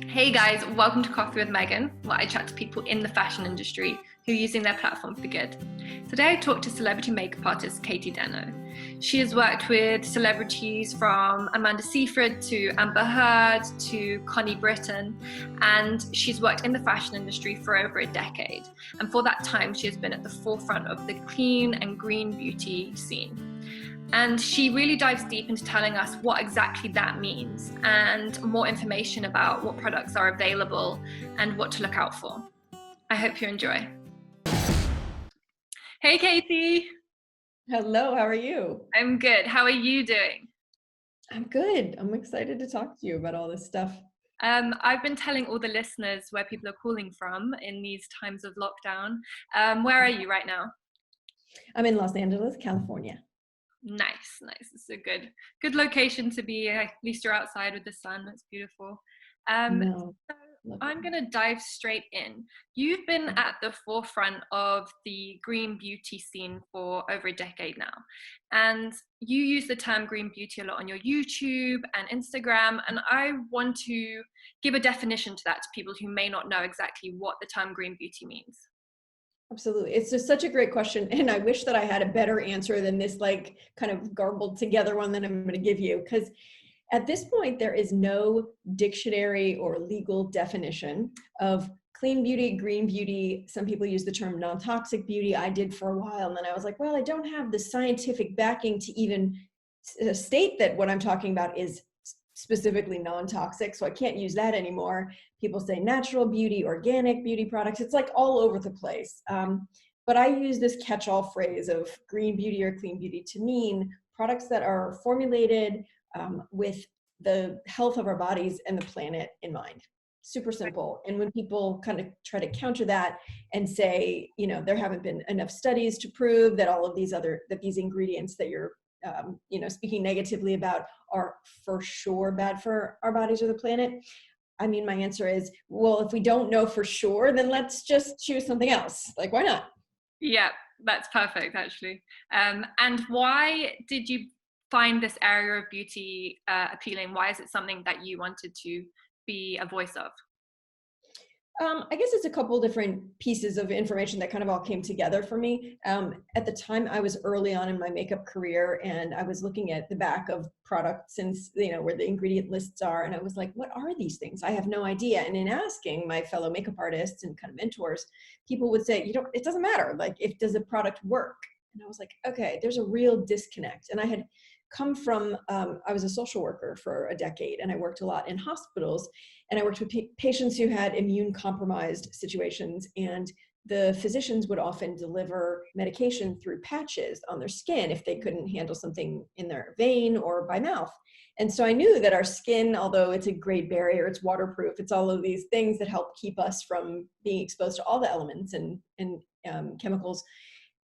Hey guys, welcome to Coffee with Megan, where I chat to people in the fashion industry who are using their platform for good. Today I talked to celebrity makeup artist Katey Denno. She has worked with celebrities from Amanda Seyfried to Amber Heard to Connie Britton, and she's worked in the fashion industry for over a decade. And for that time, she has been at the forefront of the clean and green beauty scene. And she really dives deep into telling us what exactly that means and more information about what products are available and what to look out for. I hope you enjoy. Hey, Katey. Hello, how are you? I'm good. How are you doing? I'm good. I'm excited to talk to you about all this stuff. I've been telling all the listeners where people are calling from in these times of lockdown. Where are you right now? I'm in Los Angeles, California. Nice. It's a good location to be. At least you're outside with the sun. That's beautiful. No. So I'm going to dive straight in. You've been at the forefront of the green beauty scene for over a decade now. And you use the term green beauty a lot on your YouTube and Instagram. And I want to give a definition to that to people who may not know exactly what the term green beauty means. Absolutely. It's just such a great question. And I wish that I had a better answer than this like kind of garbled together one that I'm going to give you. Because at this point, there is no dictionary or legal definition of clean beauty, green beauty. Some people use the term non-toxic beauty. I did for a while. And then I was like, well, I don't have the scientific backing to even state that what I'm talking about is specifically non-toxic, so I can't use that anymore. People say natural beauty, organic beauty products. It's like all over the place. But I use this catch-all phrase of green beauty or clean beauty to mean products that are formulated with the health of our bodies and the planet in mind. Super simple. And when people kind of try to counter that and say, you know, there haven't been enough studies to prove that all of these these ingredients that you're speaking negatively about are for sure bad for our bodies or the planet. I mean, my answer is, well, if we don't know for sure, then let's just choose something else. Like, why not? Yeah, that's perfect, actually. And why did you find this area of beauty appealing? Why is it something that you wanted to be a voice of? I guess it's a couple different pieces of information that kind of all came together for me. At the time, I was early on in my makeup career, and I was looking at the back of products and, where the ingredient lists are. And I was like, what are these things? I have no idea. And in asking my fellow makeup artists and kind of mentors, people would say, it doesn't matter. Like, does a product work? And I was like, okay, there's a real disconnect. And I had come from, I was a social worker for a decade, and I worked a lot in hospitals, and I worked with patients who had immune compromised situations, and the physicians would often deliver medication through patches on their skin if they couldn't handle something in their vein or by mouth. And so I knew that our skin, although it's a great barrier, it's waterproof, it's all of these things that help keep us from being exposed to all the elements and chemicals,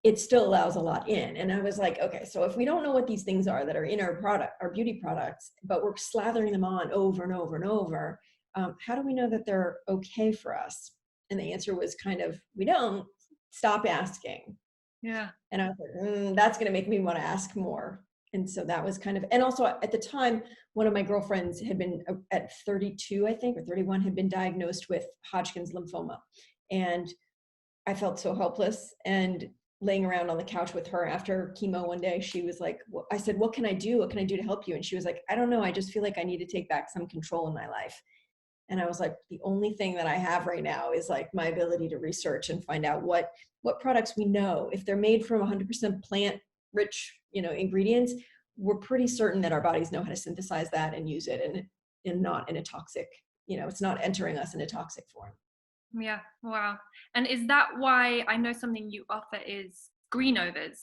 it still allows a lot in. And I was like, okay, so if we don't know what these things are that are in our beauty products, but we're slathering them on over and over and over, how do we know that they're okay for us? And the answer was kind of, we don't. Stop asking. Yeah. And I was like, that's going to make me want to ask more. And so that was kind of, and also at the time, one of my girlfriends had been at 32, I think, or 31, had been diagnosed with Hodgkin's lymphoma. And I felt so helpless. And laying around on the couch with her after chemo one day, she was like, I said, what can I do? What can I do to help you? And she was like, I don't know. I just feel like I need to take back some control in my life. And I was like, the only thing that I have right now is like my ability to research and find out what products we know. If they're made from 100% plant rich, ingredients, we're pretty certain that our bodies know how to synthesize that and use it and not in a toxic, it's not entering us in a toxic form. Yeah, wow. And is that why I know something you offer is green overs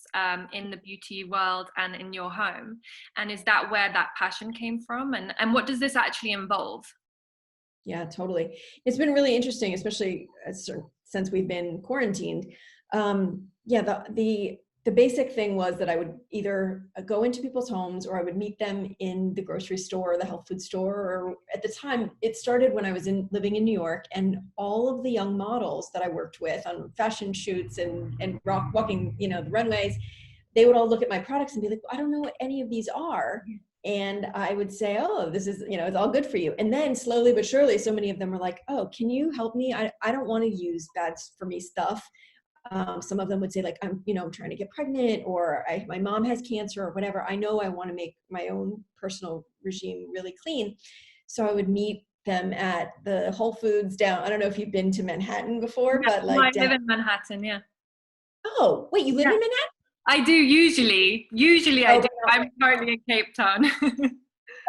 in the beauty world and in your home? And is that where that passion came from? And what does this actually involve? Yeah, totally. It's been really interesting, especially since we've been quarantined. The basic thing was that I would either go into people's homes or I would meet them in the grocery store or the health food store. Or at the time, it started when I was living in New York, and all of the young models that I worked with on fashion shoots and walking, the runways, they would all look at my products and be like, I don't know what any of these are. And I would say, oh, this is, it's all good for you. And then slowly but surely, so many of them were like, oh, can you help me? I don't want to use bad for me stuff. Some of them would say like, I'm trying to get pregnant, or my mom has cancer or whatever. I know I want to make my own personal regime really clean. So I would meet them at the Whole Foods down. I don't know if you've been to Manhattan before, Yeah, but like I live in Manhattan, yeah. Oh, wait, you live in Manhattan? I do usually I Oh, do. I'm currently in Cape Town.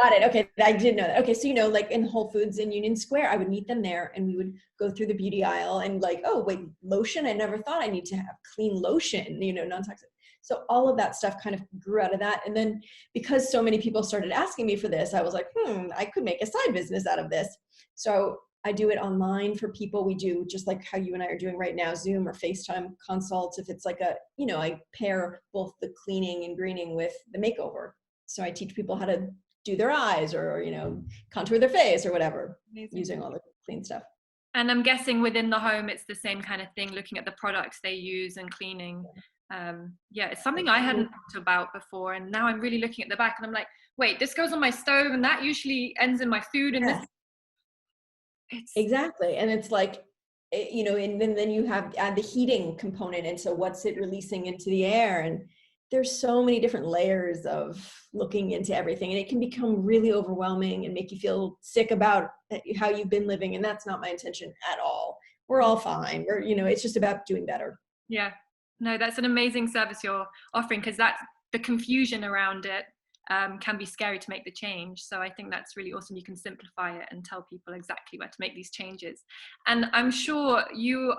got it. Okay, I didn't know that. Okay, so like in Whole Foods in Union Square, I would meet them there, and we would go through the beauty aisle and like, oh wait, lotion. I never thought I need to have clean lotion, non-toxic. So all of that stuff kind of grew out of that. And then because so many people started asking me for this, I was like, I could make a side business out of this. So I do it online for people. We do just like how you and I are doing right now, Zoom or FaceTime consults. If it's like I pair both the cleaning and greening with the makeover. So I teach people how to do their eyes or, contour their face or whatever. Amazing. Using all the clean stuff. And I'm guessing within the home, it's the same kind of thing, looking at the products they use and cleaning. It's something I hadn't thought about before. And now I'm really looking at the back and I'm like, wait, this goes on my stove and that usually ends in my food. And Exactly. And it's like, and then you add the heating component. And so what's it releasing into the air? And there's so many different layers of looking into everything. And it can become really overwhelming and make you feel sick about how you've been living. And that's not my intention at all. We're all fine. It's just about doing better. Yeah. No, that's an amazing service you're offering, because that's the confusion around it. Can be scary to make the change. So I think that's really awesome. You can simplify it and tell people exactly where to make these changes. And I'm sure you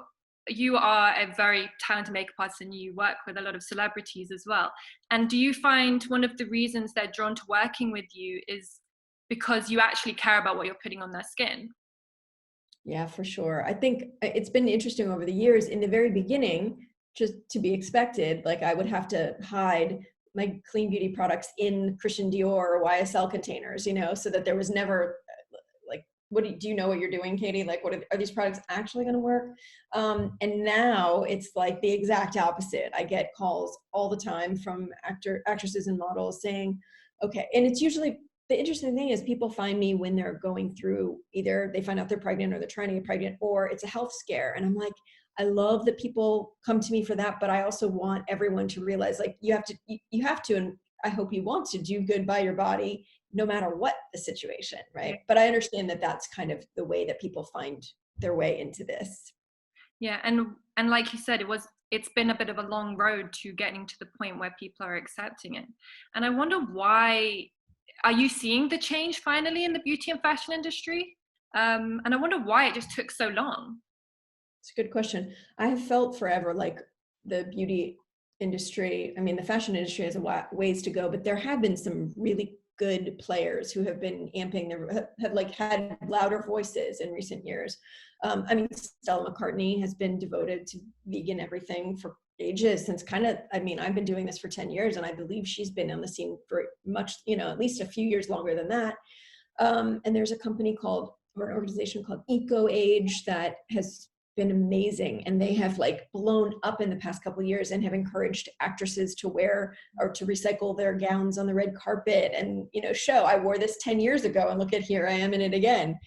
are a very talented makeup artist and you work with a lot of celebrities as well. And do you find one of the reasons they're drawn to working with you is because you actually care about what you're putting on their skin? Yeah, for sure. I think it's been interesting over the years. In the very beginning, just to be expected, like I would have to hide my clean beauty products in Christian Dior or YSL containers, so that there was never like, do you know what you're doing, Katey? Like, are these products actually going to work? And now it's like the exact opposite. I get calls all the time from actresses and models saying, okay. And it's usually, the interesting thing is people find me when they're going through, either they find out they're pregnant or they're trying to get pregnant, or it's a health scare. And I'm like, I love that people come to me for that, but I also want everyone to realize, like, you have to, and I hope you want to do good by your body, no matter what the situation, right? But I understand that that's kind of the way that people find their way into this. Yeah, and like you said, it's been a bit of a long road to getting to the point where people are accepting it. And I wonder why, are you seeing the change finally in the beauty and fashion industry? And I wonder why it just took so long. It's a good question. I have felt forever like the beauty industry, the fashion industry has a ways to go, but there have been some really good players who have been have like had louder voices in recent years. Stella McCartney has been devoted to vegan everything for ages, since I've been doing this for 10 years, and I believe she's been on the scene for much, at least a few years longer than that. And there's a company an organization called Eco Age that has been amazing, and they have like blown up in the past couple of years and have encouraged actresses to wear or to recycle their gowns on the red carpet and show, I wore this 10 years ago and look at, here I am in it again.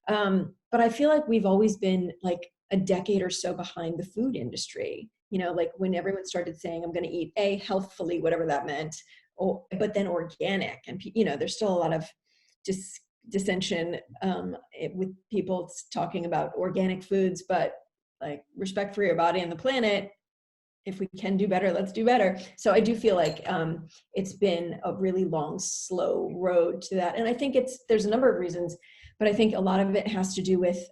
But I feel like we've always been like a decade or so behind the food industry, like when everyone started saying, I'm going to eat healthfully, whatever that meant, but then organic, and there's still a lot of dissension with people talking about organic foods, but like respect for your body and the planet. If we can do better, let's do better. So I do feel like it's been a really long, slow road to that. And I think there's a number of reasons, but I think a lot of it has to do with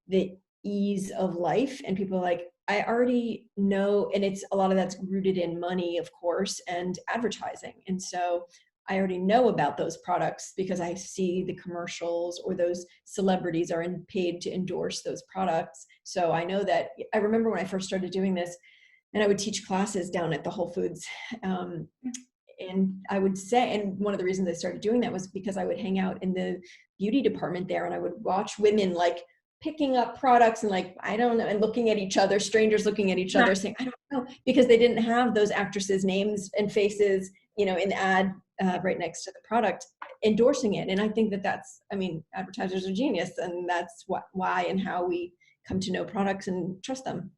the ease of life, and people like, I already know, and it's a lot of that's rooted in money, of course, and advertising. And so I already know about those products because I see the commercials, or those celebrities are paid to endorse those products. So I know that. I remember when I first started doing this, and I would teach classes down at the Whole Foods. And I would say, and one of the reasons I started doing that was because I would hang out in the beauty department there, and I would watch women like picking up products and like, I don't know, and looking at each other, strangers looking at each other saying, I don't know, because they didn't have those actresses' names and faces, in ad right next to the product, endorsing it. And I think that's, I mean, advertisers are genius, and that's why and how we come to know products and trust them.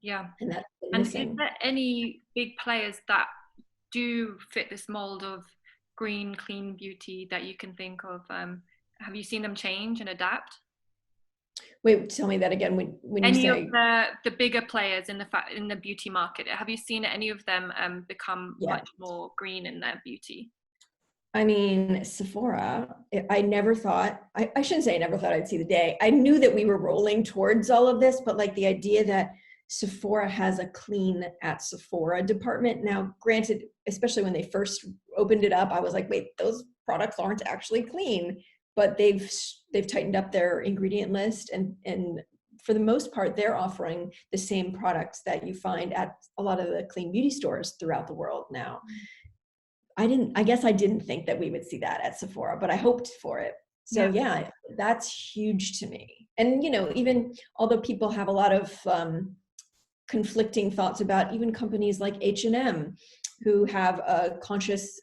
Yeah. And that's been And is missing. there any big players that do fit this mold of green, clean beauty that you can think of? Have you seen them change and adapt? Wait, tell me that again. When you Any of say, the bigger players in the beauty market, have you seen any of them become yeah, much more green in their beauty? I mean, Sephora, I never thought, I shouldn't say I never thought I'd see the day. I knew that we were rolling towards all of this, but like the idea that Sephora has a clean at Sephora department. Now, granted, especially when they first opened it up, I was like, wait, those products aren't actually clean, but they've tightened up their ingredient list, and for the most part, they're offering the same products that you find at a lot of the clean beauty stores throughout the world now. I guess I didn't think that we would see that at Sephora, but I hoped for it. So Yeah, yeah, that's huge to me. And, even although people have a lot of conflicting thoughts about even companies like H&M, who have a conscious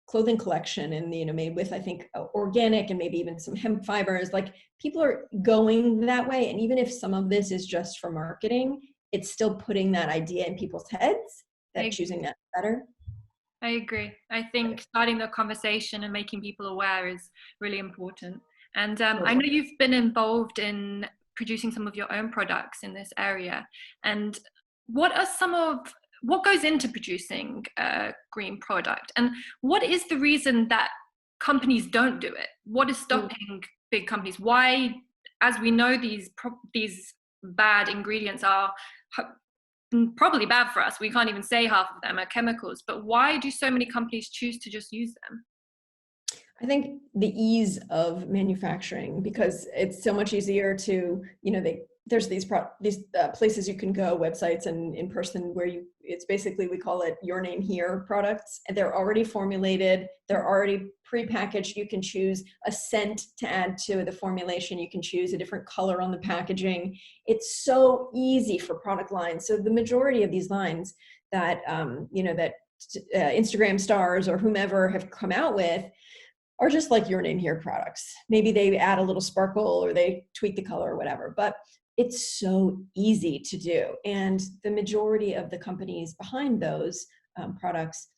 clothing collection and, made with, I think, organic and maybe even some hemp fibers, like people are going that way. And even if some of this is just for marketing, it's still putting that idea in people's heads that choosing that better. I agree. I think starting the conversation and making people aware is really important. And I know you've been involved in producing some of your own products in this area. And what goes into producing a green product? And what is the reason that companies don't do it? What is stopping big companies? Why, as we know, these bad ingredients are probably bad for us. We can't even say half of them are chemicals, but why do so many companies choose to just use them? I think the ease of manufacturing, because it's so much easier to, there's these places you can go, websites and in person, where it's basically, we call it Your Name Here products, and they're already formulated, they're already prepackaged. You can choose a scent to add to the formulation. You can choose a different color on the packaging. It's so easy for product lines. So the majority of these lines that, Instagram stars or whomever have come out with are just like Your Name Here products. Maybe they add a little sparkle or they tweak the color or whatever, but it's so easy to do. And the majority of the companies behind those products,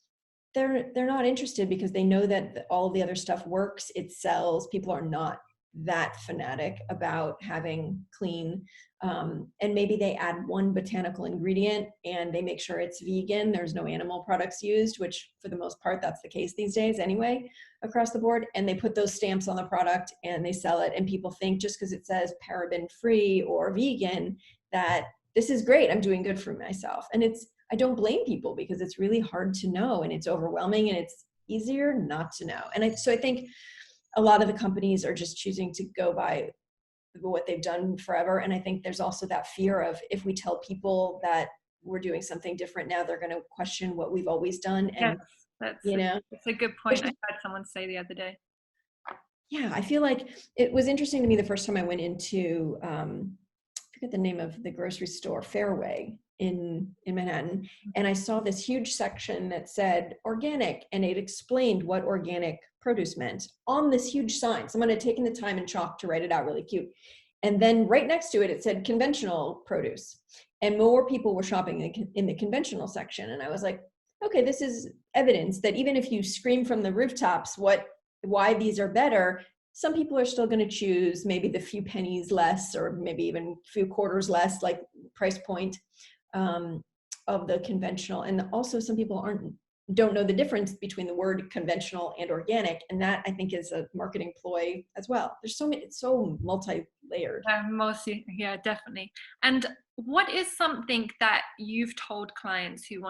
they're not interested, because they know that all the other stuff works, it sells. People are not that fanatic about having clean, and maybe they add one botanical ingredient and they make sure it's vegan, there's no animal products used, which for the most part that's the case these days anyway across the board, and they put those stamps on the product and they sell it, and people think just because it says paraben free or vegan that this is great, I'm doing good for myself. And I don't blame people, because it's really hard to know and it's overwhelming and it's easier not to know. And so I think a lot of the companies are just choosing to go by what they've done forever. And I think there's also that fear of, if we tell people that we're doing something different now, they're going to question what we've always done. And, that's a good point. I heard someone say the other day. Yeah, I feel like it was interesting to me the first time I went into, I forget the name of the grocery store, Fairway in Manhattan. And I saw this huge section that said organic, and it explained what organic produce meant on this huge sign. Someone had taken the time and chalk to write it out really cute. And then right next to it, it said conventional produce. And more people were shopping in the conventional section. And I was like, okay, this is evidence that even if you scream from the rooftops why these are better, some people are still going to choose maybe the few pennies less, or maybe even a few quarters less, like price point of the conventional. And also some people don't know the difference between the word conventional and organic. And that, I think, is a marketing ploy as well. There's so many, it's so multi-layered. Mostly, yeah, definitely. And what is something that you've told clients who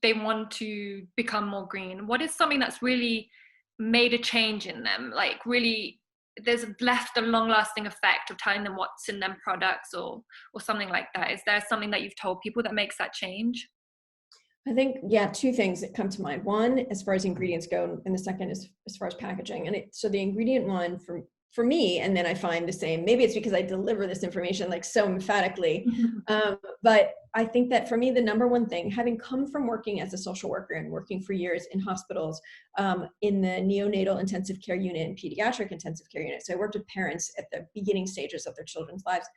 they want to become more green? What is something that's really made a change in them? Like really, there's left a long-lasting effect of telling them what's in them products or something like that. Is there something that you've told people that makes that change? I think, yeah, two things that come to mind. One, as far as ingredients go, and the second is as far as packaging. And so the ingredient one for me, and then I find the same, maybe it's because I deliver this information like so emphatically, but I think that for me, the number one thing, having come from working as a social worker and working for years in hospitals, in the neonatal intensive care unit and pediatric intensive care unit. So I worked with parents at the beginning stages of their children's lives,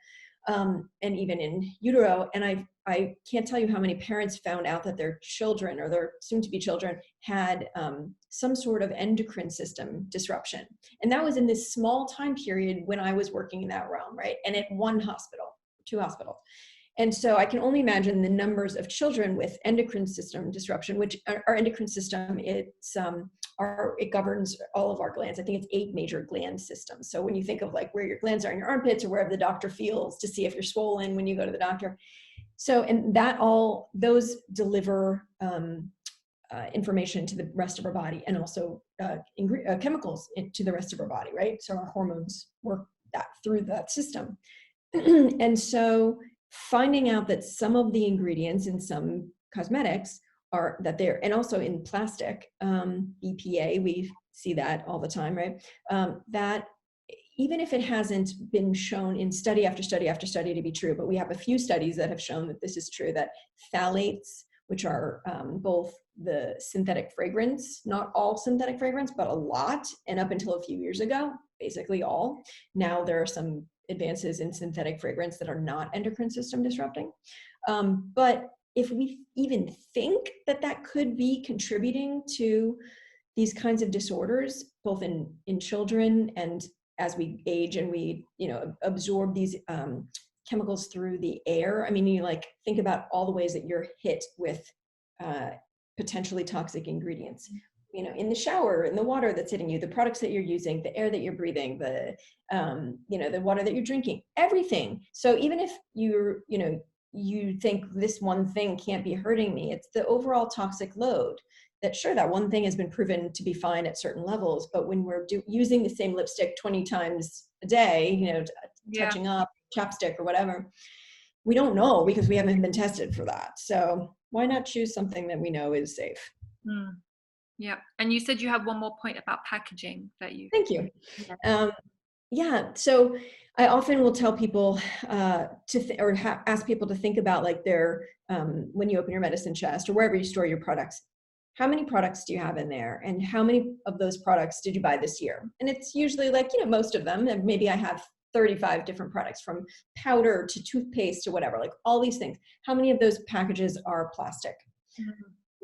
and even in utero. And I can't tell you how many parents found out that their children or their soon-to-be children had some sort of endocrine system disruption. And that was in this small time period when I was working in that realm, right? And at one hospital, 2 hospitals. And so I can only imagine the numbers of children with endocrine system disruption, which our endocrine system, it governs all of our glands. I think it's 8 major gland systems. So when you think of like where your glands are in your armpits or wherever the doctor feels to see if you're swollen when you go to the doctor. So, and that all, those deliver information to the rest of our body, and also chemicals to the rest of our body, right? So our hormones work that through that system. And so finding out that some of the ingredients in some cosmetics are that they're, and also in plastic, BPA, we see that all the time, right? That even if it hasn't been shown in study after study after study to be true, but we have a few studies that have shown that this is true, that phthalates, which are both the synthetic fragrance, not all synthetic fragrance, but a lot, and up until a few years ago, basically all. Now there are some advances in synthetic fragrance that are not endocrine system disrupting. But if we even think that that could be contributing to these kinds of disorders, both in children and as we age and we, absorb these chemicals through the air. I mean, you like think about all the ways that you're hit with potentially toxic ingredients, in the shower, in the water that's hitting you, the products that you're using, the air that you're breathing, the water that you're drinking, everything. So even if you think this one thing can't be hurting me, it's the overall toxic load. That sure, that one thing has been proven to be fine at certain levels, but when we're using the same lipstick 20 times a day, touching up, chapstick or whatever, we don't know because we haven't been tested for that. So why not choose something that we know is safe? Yeah. And you said you have one more point about packaging that you... Thank you. So I often will tell people ask people to think about like their, when you open your medicine chest or wherever you store your products, how many products do you have in there? And how many of those products did you buy this year? And it's usually like, most of them, and maybe I have 35 different products, from powder to toothpaste to whatever, like all these things. How many of those packages are plastic?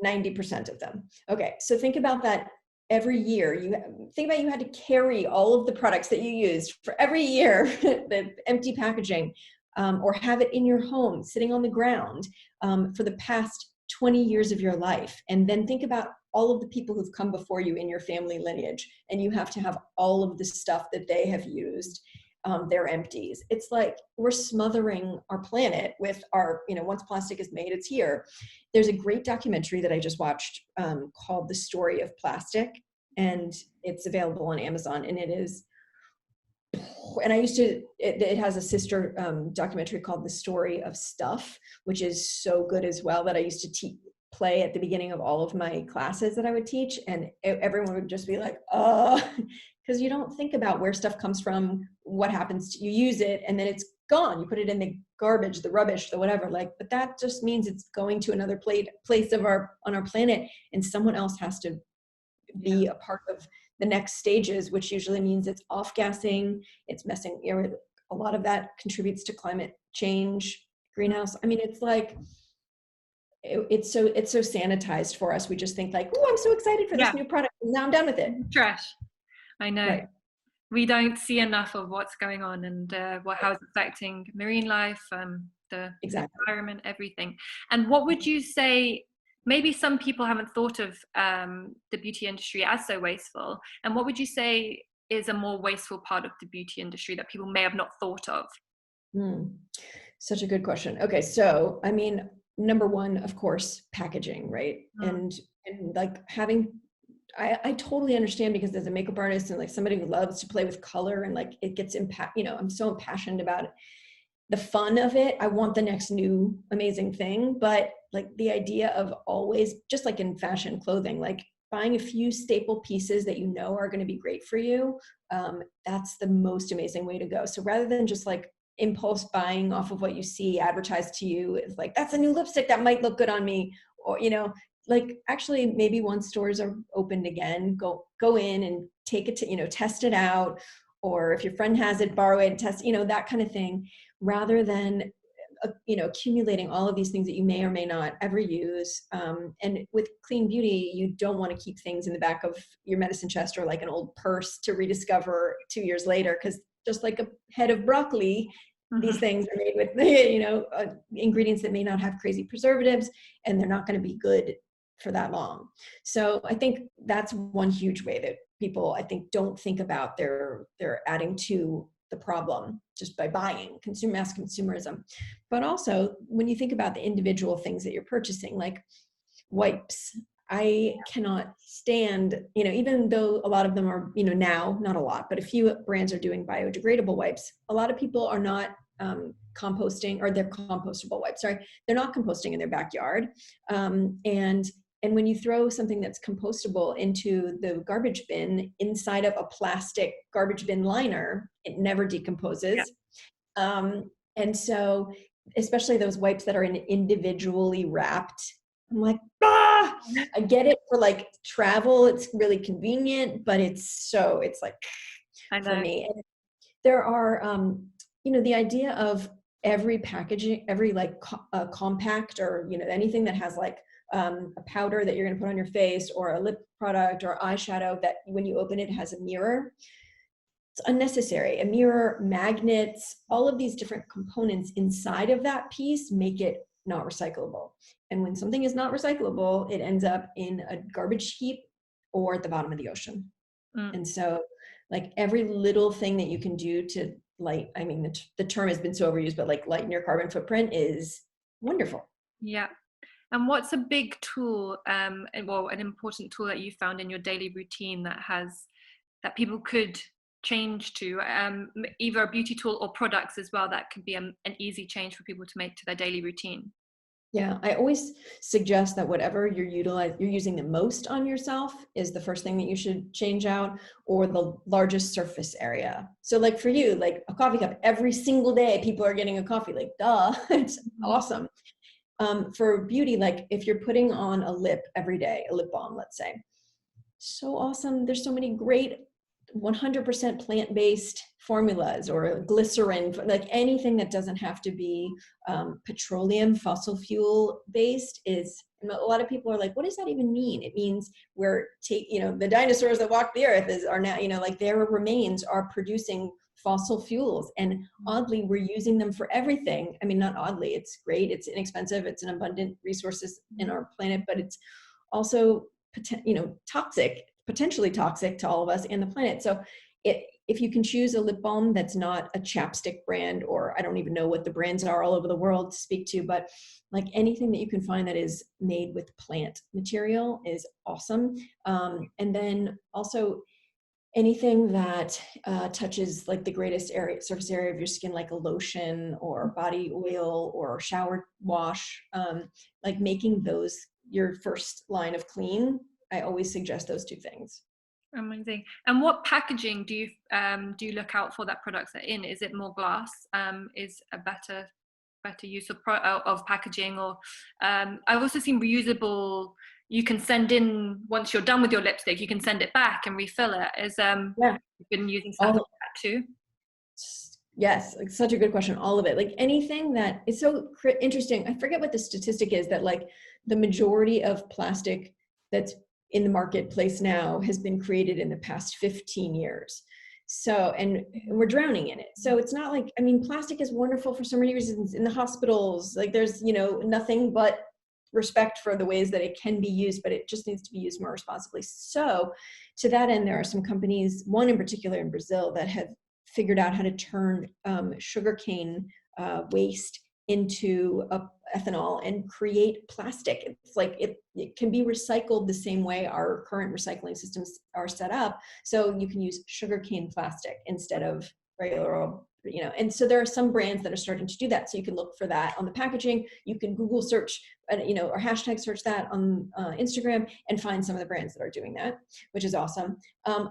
90% of them. Okay, so think about that. Every year, you had to carry all of the products that you used for every year, the empty packaging, or have it in your home, sitting on the ground for the past 20 years of your life. And then think about all of the people who've come before you in your family lineage, and you have to have all of the stuff that they have used, their empties. It's like we're smothering our planet with our, once plastic is made, it's here. There's a great documentary that I just watched called The Story of Plastic, and it's available on Amazon, and it is, and it has a sister documentary called The Story of Stuff, which is so good as well, that I used to play at the beginning of all of my classes that I would teach, and everyone would just be like, because you don't think about where stuff comes from, what happens to you, use it, and then it's gone. You put it in the garbage, the rubbish, the whatever, but that just means it's going to another place on our planet, and someone else has to be a part of the next stages, which usually means it's off-gassing, it's messing, a lot of that contributes to climate change, greenhouse. I mean, it's like, it's so sanitized for us. We just think like, oh, I'm so excited for this new product, and now I'm done with it. Trash. I know. Right. We don't see enough of what's going on and how it's affecting marine life, the environment, everything. And what would you say, maybe some people haven't thought of the beauty industry as so wasteful, and what would you say is a more wasteful part of the beauty industry that people may have not thought of? Such a good question. Okay, so I mean, number one, of course, packaging, right? And like having, I totally understand, because as a makeup artist and like somebody who loves to play with color, and like it gets I'm so impassioned about it. The fun of it, I want the next new amazing thing, but like the idea of always, just like in fashion, clothing, like buying a few staple pieces that you know are going to be great for you, that's the most amazing way to go. So rather than just like impulse buying off of what you see advertised to you, it's like, that's a new lipstick that might look good on me, or, you know, like actually maybe once stores are opened again, go in and take it to, you know, test it out, or if your friend has it, borrow it and test, you know, that kind of thing, rather than you know, accumulating all of these things that you may or may not ever use. And with clean beauty, you don't want to keep things in the back of your medicine chest or like an old purse to rediscover 2 years later, because just like a head of broccoli, these things are made with, you know, ingredients that may not have crazy preservatives, and they're not going to be good for that long. So I think that's one huge way that people, I think, don't think about they're adding to the problem just by buying mass consumerism. But also when you think about the individual things that you're purchasing, like wipes, I cannot stand, you know, even though a lot of them are, you know, now, not a lot, but a few brands are doing biodegradable wipes. A lot of people are not composting, or they're compostable wipes. Sorry, they're not composting in their backyard. And when you throw something that's compostable into the garbage bin inside of a plastic garbage bin liner, it never decomposes. Yeah. And so, especially those wipes that are individually wrapped, I'm like, ah! I get it for like travel, it's really convenient, but it's like, for me. And there are, you know, the idea of every packaging, every like compact, or, you know, anything that has like a powder that you're going to put on your face, or a lip product or eyeshadow that when you open it has a mirror. It's unnecessary. A mirror, magnets, all of these different components inside of that piece make it not recyclable. And when something is not recyclable, it ends up in a garbage heap or at the bottom of the ocean. And so like every little thing that you can do to I mean, the term has been so overused, but like lighten your carbon footprint is wonderful. Yeah. And what's a big tool, well, an important tool that you found in your daily routine that people could change to, either a beauty tool or products as well, that could be an easy change for people to make to their daily routine? Yeah, I always suggest that whatever you're using the most on yourself is the first thing that you should change out, or the largest surface area. So like for you, like a coffee cup, every single day people are getting a coffee, like duh, it's awesome. For beauty, like if you're putting on a lip every day, a lip balm, let's say, so awesome. There's so many great 100% plant-based formulas, or glycerin, like anything that doesn't have to be petroleum, fossil fuel based is, a lot of people are like, what does that even mean? It means you know, the dinosaurs that walked the earth are now, you know, like their remains are producing fossil fuels, and oddly we're using them for everything. I mean, not oddly, it's great, it's inexpensive, it's an abundant resources in our planet, but it's also, you know, potentially toxic to all of us and the planet. So if you can choose a lip balm that's not a chapstick brand, or I don't even know what the brands are all over the world to speak to, but like anything that you can find that is made with plant material is awesome. And then also anything that touches like the greatest surface area of your skin, like a lotion or body oil or shower wash, like making those your first line of clean, I always suggest those two things. Amazing. And what packaging do you look out for that products are in? Is it more glass? Is a better use of packaging? Or I've also seen reusable. You can send in, once you're done with your lipstick, you can send it back and refill it. You've been using stuff like that too? Yes, like such a good question. All of it, like anything that is so interesting. I forget what the statistic is, that like the majority of plastic that's in the marketplace now has been created in the past 15 years. So, and we're drowning in it. So it's not like, I mean, plastic is wonderful for so many reasons in the hospitals. Like there's, you know, nothing but respect for the ways that it can be used, but it just needs to be used more responsibly. So to that end, there are some companies, one in particular in Brazil, that have figured out how to turn sugarcane waste into ethanol and create plastic. It's like it can be recycled the same way our current recycling systems are set up. So you can use sugarcane plastic instead of regular and so there are some brands that are starting to do that. So you can look for that on the packaging. You can Google search, or hashtag search that on Instagram and find some of the brands that are doing that, which is awesome.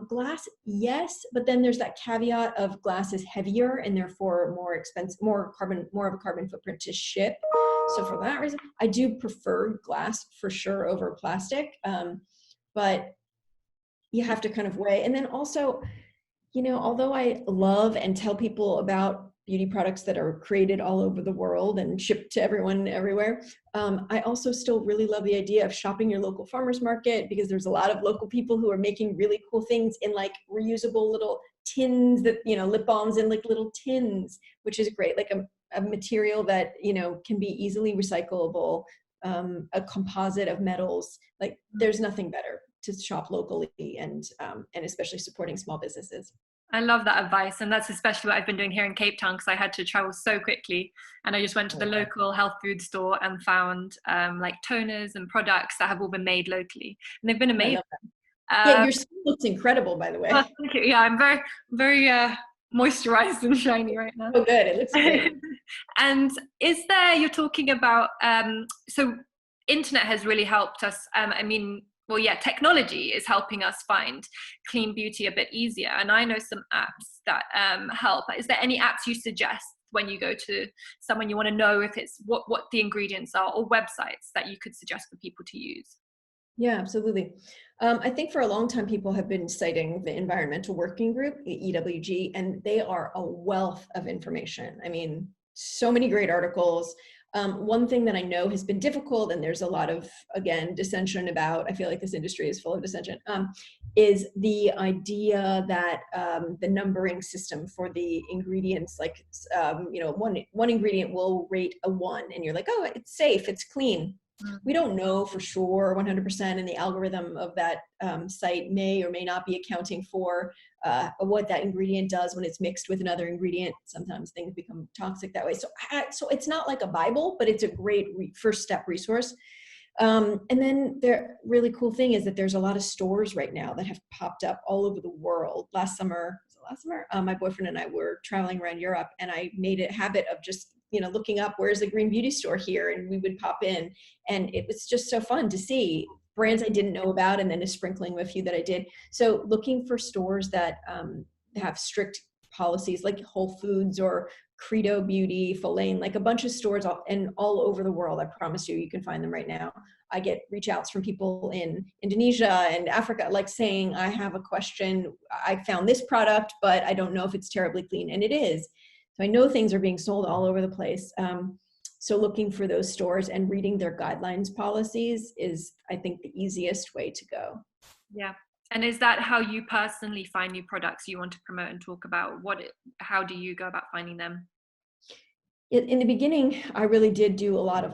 Glass, yes, but then there's that caveat of glass is heavier and therefore more expensive, more of a carbon footprint to ship. So for that reason, I do prefer glass for sure over plastic. But you have to kind of weigh. And then also, although I love and tell people about beauty products that are created all over the world and shipped to everyone everywhere, I also still really love the idea of shopping your local farmer's market, because there's a lot of local people who are making really cool things in like reusable little tins that, lip balms in like little tins, which is great. Like a material that, can be easily recyclable, a composite of metals. Like there's nothing better to shop locally, and especially supporting small businesses. I love that advice, and that's especially what I've been doing here in Cape Town, because I had to travel so quickly, and I just went to the local health food store and found like toners and products that have all been made locally, and they've been amazing. Yeah, your skin looks incredible, by the way. Oh, thank you. Yeah, I'm very, very moisturized and shiny right now. Oh, good. It looks great. And you're talking about, so internet has really helped us. Technology is helping us find clean beauty a bit easier. And I know some apps that help. Is there any apps you suggest when you go to someone you want to know if it's what the ingredients are, or websites that you could suggest for people to use? Yeah, absolutely. I think for a long time, people have been citing the Environmental Working Group, EWG, and they are a wealth of information. I mean, so many great articles. One thing that I know has been difficult, and there's a lot of, again, dissension about, I feel like this industry is full of dissension, is the idea that the numbering system for the ingredients, like, one ingredient will rate a 1, and you're like, oh, it's safe, it's clean. We don't know for sure 100%, and the algorithm of that site may or may not be accounting for what that ingredient does when it's mixed with another ingredient. Sometimes things become toxic that way. So it's not like a Bible, but it's a great first step resource. And then the really cool thing is that there's a lot of stores right now that have popped up all over the world. Last summer, my boyfriend and I were traveling around Europe, and I made a habit of just looking up where's a green beauty store here, and we would pop in, and it was just so fun to see brands I didn't know about, and then a sprinkling of a few that I did. So looking for stores that have strict policies, like Whole Foods or Credo Beauty, Folane, like a bunch of stores all over the world. I promise you can find them right now. I get reach outs from people in Indonesia and Africa, like saying, I have a question. I found this product, but I don't know if it's terribly clean. And it is. So I know things are being sold all over the place. So looking for those stores and reading their guidelines policies is, I think, the easiest way to go. Yeah. And is that how you personally find new products you want to promote and talk about? How do you go about finding them? In the beginning, I really did do a lot of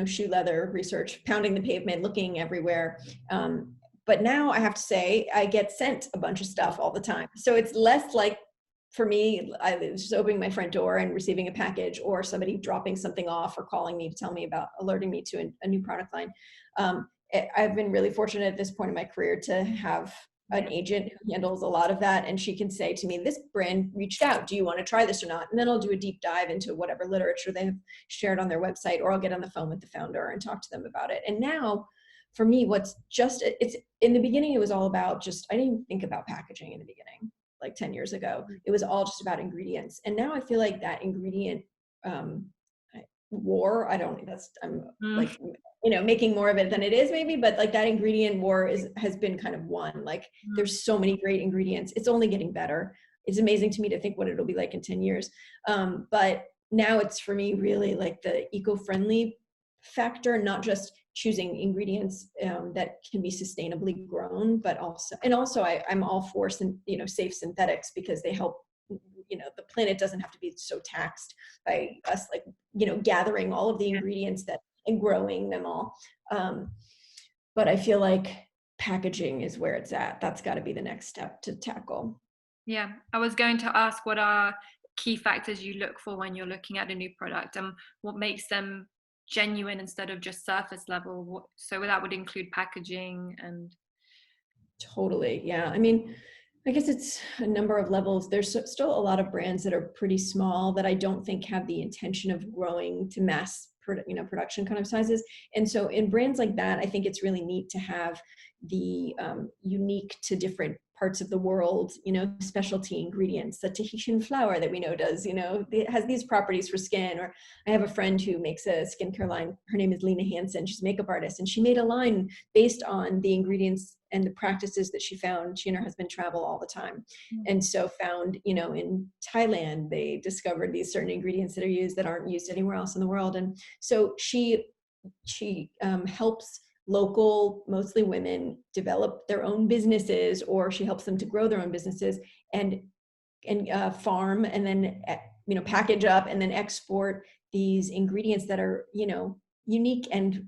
shoe leather research, pounding the pavement, looking everywhere. But now I have to say, I get sent a bunch of stuff all the time. So it's less like, for me, I was just opening my front door and receiving a package, or somebody dropping something off or calling me to tell me about, alerting me to a new product line. I've been really fortunate at this point in my career to have an agent who handles a lot of that, and she can say to me, this brand reached out, do you want to try this or not? And then I'll do a deep dive into whatever literature they have shared on their website, or I'll get on the phone with the founder and talk to them about it. And now for me, it's in the beginning, it was all about I didn't even think about packaging in the beginning. Like 10 years ago, it was all just about ingredients. And now I feel like that ingredient war, like, making more of it than it is maybe, but like that ingredient war has been kind of won. Like there's so many great ingredients. It's only getting better. It's amazing to me to think what it'll be like in 10 years. But now it's, for me, really like the eco-friendly factor, not just choosing ingredients that can be sustainably grown, but also I'm all for safe synthetics, because they help, the planet doesn't have to be so taxed by us, gathering all of the ingredients and growing them all. But I feel like packaging is where it's at. That's got to be the next step to tackle. Yeah, I was going to ask, what are key factors you look for when you're looking at a new product, and what makes them genuine instead of just surface level? So that would include packaging and. Totally. Yeah. I mean, I guess it's a number of levels. There's still a lot of brands that are pretty small that I don't think have the intention of growing to mass production kind of sizes. And so in brands like that, I think it's really neat to have the unique to different parts of the world, specialty ingredients. The Tahitian flower that we know does, it has these properties for skin. Or I have a friend who makes a skincare line. Her name is Lena Hansen. She's a makeup artist, and she made a line based on the ingredients and the practices that she found. She and her husband travel all the time. And so found, in Thailand, they discovered these certain ingredients that are used that aren't used anywhere else in the world. And so she helps local, mostly women, develop their own businesses, or she helps them to grow their own businesses and farm, and then package up and then export these ingredients that are unique and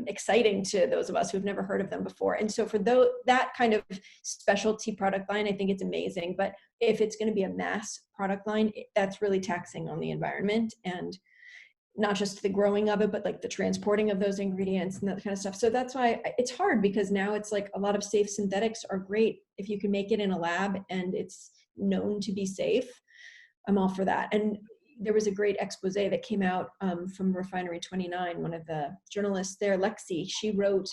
exciting to those of us who've never heard of them before. And so for that kind of specialty product line, I think it's amazing. But if it's going to be a mass product line, that's really taxing on the environment, and not just the growing of it, but like the transporting of those ingredients and that kind of stuff. So that's why it's hard, because now it's like a lot of safe synthetics are great if you can make it in a lab and it's known to be safe. I'm all for that. And there was a great expose that came out from Refinery 29. One of the journalists there, Lexi, she wrote,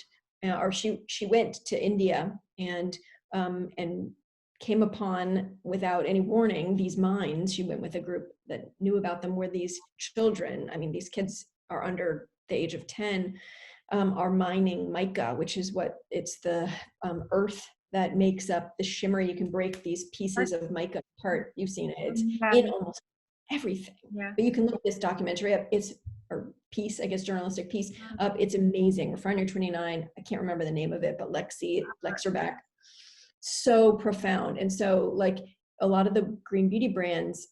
she went to India and came upon, without any warning, these mines. She went with a group that knew about them, where these children, these kids are under the age of 10, are mining mica, which is it's the earth that makes up the shimmer. You can break these pieces of mica apart. You've seen it. It's in almost everything. Yeah. But you can look this documentary up. Journalistic piece up. It's amazing. Refinery 29. I can't remember the name of it, but Lexerback. So profound. And so like a lot of the green beauty brands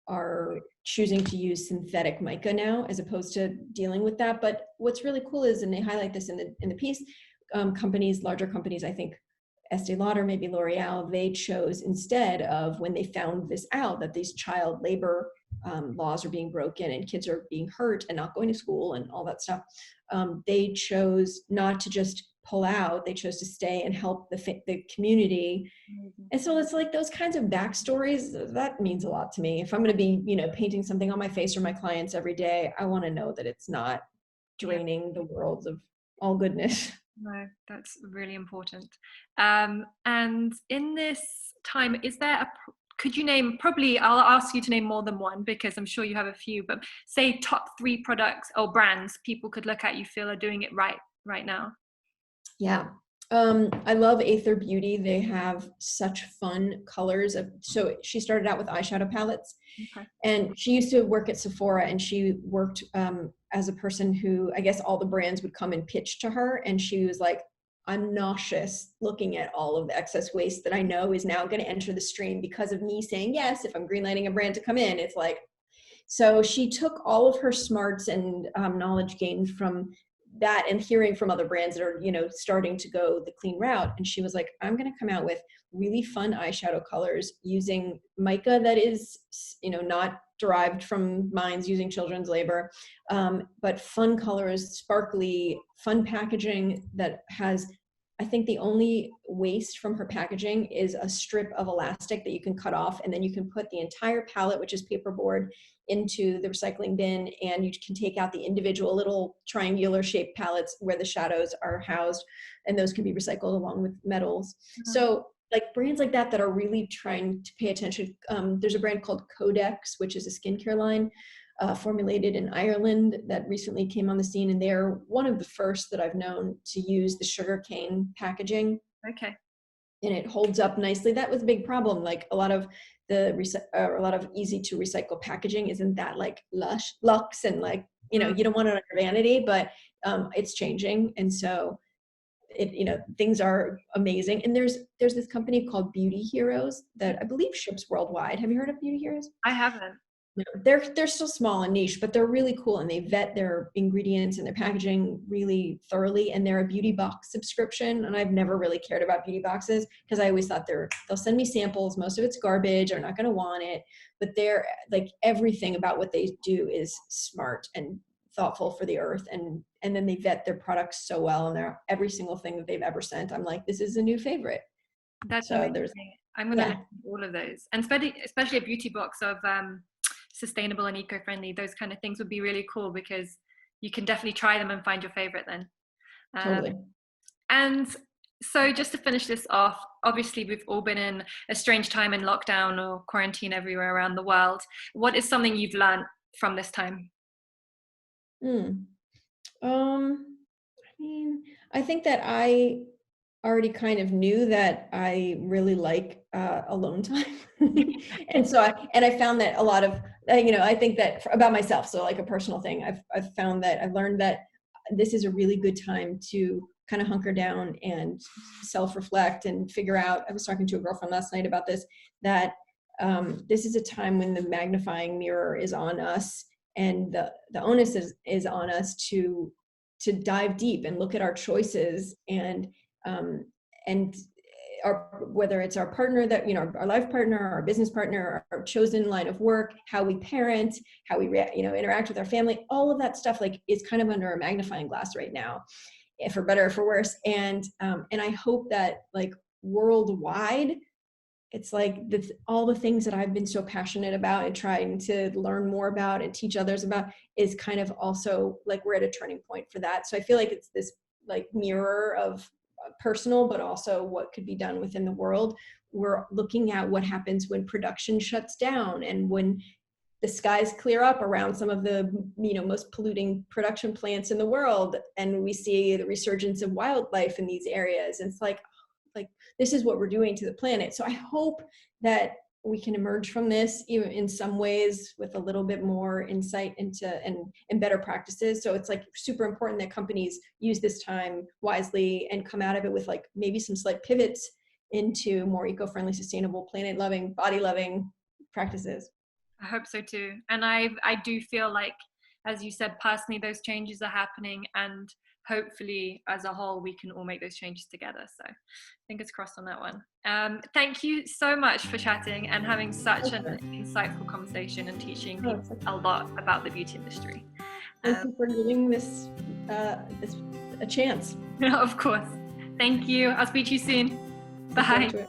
are choosing to use synthetic mica now, as opposed to dealing with that. But what's really cool is, and they highlight this in the piece, larger companies, I think Estee Lauder, maybe L'Oreal, they chose, instead of, when they found this out, that these child labor laws are being broken and kids are being hurt and not going to school and all that stuff, they chose not to just pull out. They chose to stay and help the community. And so it's like those kinds of backstories, that means a lot to me. If I'm going to be, painting something on my face or my clients every day, I want to know that it's not draining the world of all goodness. No, that's really important. And in this time, could you name, probably I'll ask you to name more than one, because I'm sure you have a few, but say top 3 products or brands people could look at, you feel are doing it right now? Yeah. I love Aether Beauty. They have such fun colors. So she started out with eyeshadow palettes. Okay. And she used to work at Sephora, and she worked as a person who, I guess all the brands would come and pitch to her. And she was like, I'm nauseous looking at all of the excess waste that I know is now going to enter the stream because of me saying yes. If I'm greenlighting a brand to come in, it's like, so she took all of her smarts and knowledge gained from that and hearing from other brands that are, starting to go the clean route. And she was like, I'm going to come out with really fun eyeshadow colors using mica that is, not derived from mines, using children's labor, but fun colors, sparkly, fun packaging that has, I think the only waste from her packaging is a strip of elastic that you can cut off, and then you can put the entire palette, which is paperboard, into the recycling bin, and you can take out the individual little triangular shaped palettes where the shadows are housed, and those can be recycled along with metals. Mm-hmm. So like brands like that are really trying to pay attention. There's a brand called Codex, which is a skincare line formulated in Ireland that recently came on the scene, and they're one of the first that I've known to use the sugarcane packaging. Okay. And it holds up nicely. That was a big problem. Like a lot of easy to recycle packaging isn't that like luxe and like, you don't want it on your vanity, but it's changing. And so things are amazing. And there's this company called Beauty Heroes that I believe ships worldwide. Have you heard of Beauty Heroes? I haven't. No, they're still small and niche, but they're really cool, and they vet their ingredients and their packaging really thoroughly. And they're a beauty box subscription, and I've never really cared about beauty boxes because I always thought they'll send me samples. Most of it's garbage. I'm not going to want it, but they're like, everything about what they do is smart and thoughtful for the earth, and then they vet their products so well, and every single thing that they've ever sent, I'm like, this is a new favorite. That's So amazing. there's, I'm going to yeah, look at all of those, and especially a beauty box of sustainable and eco-friendly. Those kind of things would be really cool because you can definitely try them and find your favorite then. totally. And so just to finish this off, obviously we've all been in a strange time in lockdown or quarantine everywhere around the world. What is something you've learned from this time? Hmm. I mean, I think that I already kind of knew that I really like alone time. And so I found that a lot of, I think that about myself, so like a personal thing, I've found that I've learned that this is a really good time to kind of hunker down and self-reflect and figure out. I was talking to a girlfriend last night about this, that this is a time when the magnifying mirror is on us, and the onus is on us to dive deep and look at our choices, um, and whether it's our partner, that our life partner, our business partner, our chosen line of work, how we parent, how we interact with our family, all of that stuff like is kind of under a magnifying glass right now, for better or for worse. And I hope that like worldwide, it's like all the things that I've been so passionate about and trying to learn more about and teach others about is kind of also like we're at a turning point for that. So I feel like it's this like mirror of personal, but also what could be done within the world. We're looking at what happens when production shuts down and when the skies clear up around some of the most polluting production plants in the world, and we see the resurgence of wildlife in these areas. And it's like this is what we're doing to the planet. So I hope that we can emerge from this even in some ways with a little bit more insight into and better practices. So it's like super important that companies use this time wisely and come out of it with like maybe some slight pivots into more eco-friendly, sustainable, planet-loving, body-loving practices. I hope so too. And I do feel like, as you said, personally, those changes are happening, and hopefully as a whole we can all make those changes together. So fingers crossed on that one. Thank you so much for chatting and having such an insightful conversation and teaching people a lot about the beauty industry. Thank you for giving this a chance. Of course. Thank you. I'll speak to you soon. Bye.